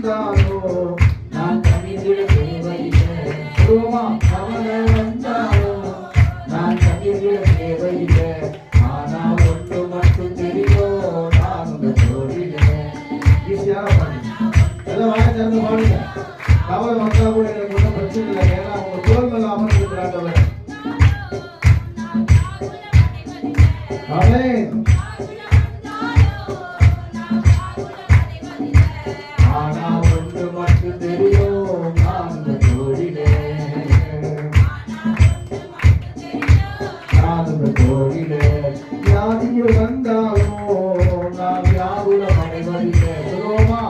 வந்தாலும் நான் கண்ணீர் தேவையில்லை. கவலை வந்தாலும் நான் கண்ணீர் தேவையில்லை. ஆனா ஒன்று மட்டும் தெரியும், நான் உங்க தோழிலே. ஈஸியான பாடு, எல்லாம் வாய திறந்து பாடுங்க. கவலை வந்தா கூட எனக்கு ஒன்றும் பிரச்சனை இல்லை, ஏன்னா உங்க தோல் மேல அமர்ந்திருக்கிறாங்க. ஆனா ஒன்று மட்டும் தெரியும், நான் உங்க தோழிலே. நான் உங்க தோழிலே. வியாதியில் வந்தாலும் நான் வியாகுலம் அடைவதில்லை. சொல்லுவோமா?